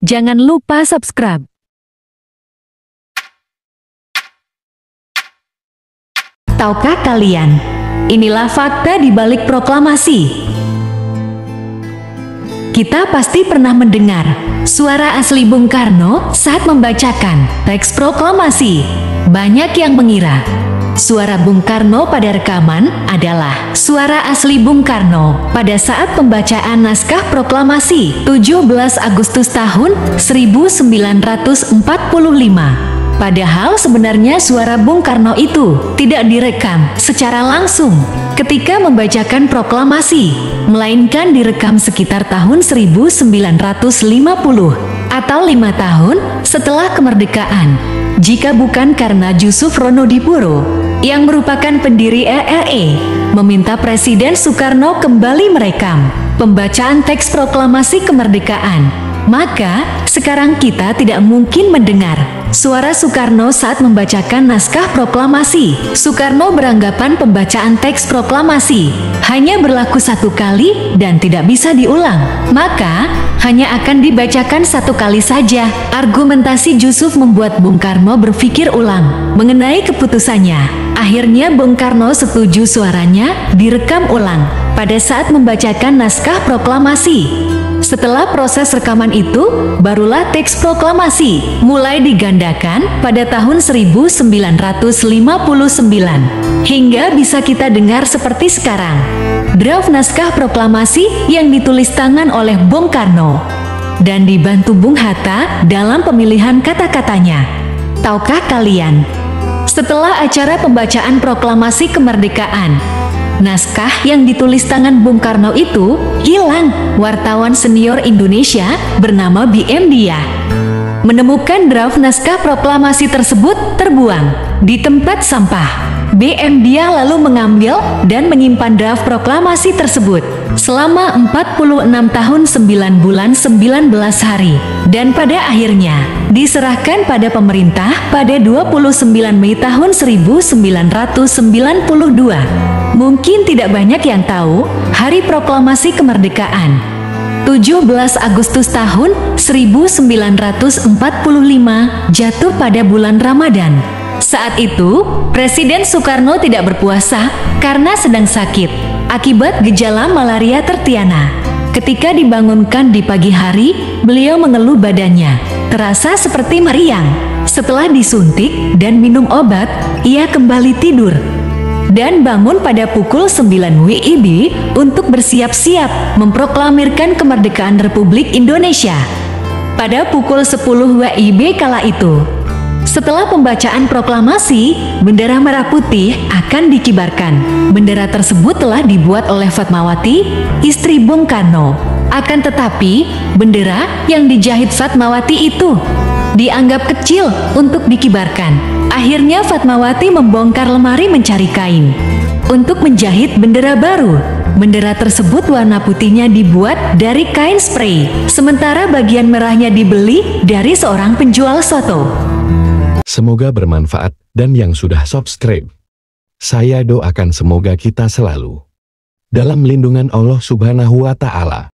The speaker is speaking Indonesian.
Jangan lupa subscribe. Tahukah kalian, inilah fakta di balik proklamasi. Kita pasti pernah mendengar suara asli Bung Karno saat membacakan teks proklamasi. Banyak yang mengira suara Bung Karno pada rekaman adalah suara asli Bung Karno pada saat pembacaan naskah proklamasi 17 Agustus tahun 1945. Padahal sebenarnya suara Bung Karno itu tidak direkam secara langsung ketika membacakan proklamasi, melainkan direkam sekitar tahun 1950 atau 5 tahun setelah kemerdekaan. Jika bukan karena Jusuf Ronodipuro yang merupakan pendiri RRE meminta Presiden Soekarno kembali merekam pembacaan teks proklamasi kemerdekaan, maka sekarang kita tidak mungkin mendengar suara Soekarno saat membacakan naskah proklamasi. Soekarno beranggapan pembacaan teks proklamasi hanya berlaku satu kali dan tidak bisa diulang, maka hanya akan dibacakan satu kali saja. Argumentasi Jusuf membuat Bung Karno berpikir ulang mengenai keputusannya. Akhirnya Bung Karno setuju suaranya direkam ulang pada saat membacakan naskah proklamasi. Setelah proses rekaman itu, barulah teks proklamasi mulai digandakan pada tahun 1959 hingga bisa kita dengar seperti sekarang. Draft naskah proklamasi yang ditulis tangan oleh Bung Karno dan dibantu Bung Hatta dalam pemilihan kata-katanya. Tahukah kalian, setelah acara pembacaan proklamasi kemerdekaan, naskah yang ditulis tangan Bung Karno itu hilang. Wartawan senior Indonesia bernama B.M. Dia menemukan draft naskah proklamasi tersebut terbuang di tempat sampah. B.M. Dia lalu mengambil dan menyimpan draft proklamasi tersebut selama 46 tahun 9 bulan 19 hari dan pada akhirnya diserahkan pada pemerintah pada 29 Mei tahun 1992. Mungkin tidak banyak yang tahu, Hari Proklamasi Kemerdekaan 17 Agustus tahun 1945 jatuh pada bulan Ramadan. Saat itu, Presiden Soekarno tidak berpuasa karena sedang sakit akibat gejala malaria tertiana. Ketika dibangunkan di pagi hari, beliau mengeluh badannya terasa seperti meriang. Setelah disuntik dan minum obat, ia kembali tidur dan bangun pada pukul 9 WIB untuk bersiap-siap memproklamirkan kemerdekaan Republik Indonesia. Pada pukul 10 WIB kala itu, setelah pembacaan proklamasi, bendera merah putih akan dikibarkan. Bendera tersebut telah dibuat oleh Fatmawati, istri Bung Karno. Akan tetapi, bendera yang dijahit Fatmawati itu dianggap kecil untuk dikibarkan. Akhirnya Fatmawati membongkar lemari mencari kain untuk menjahit bendera baru. Bendera tersebut warna putihnya dibuat dari kain spray, sementara bagian merahnya dibeli dari seorang penjual soto. Semoga bermanfaat dan yang sudah subscribe, saya doakan semoga kita selalu dalam lindungan Allah Subhanahu wa Ta'ala.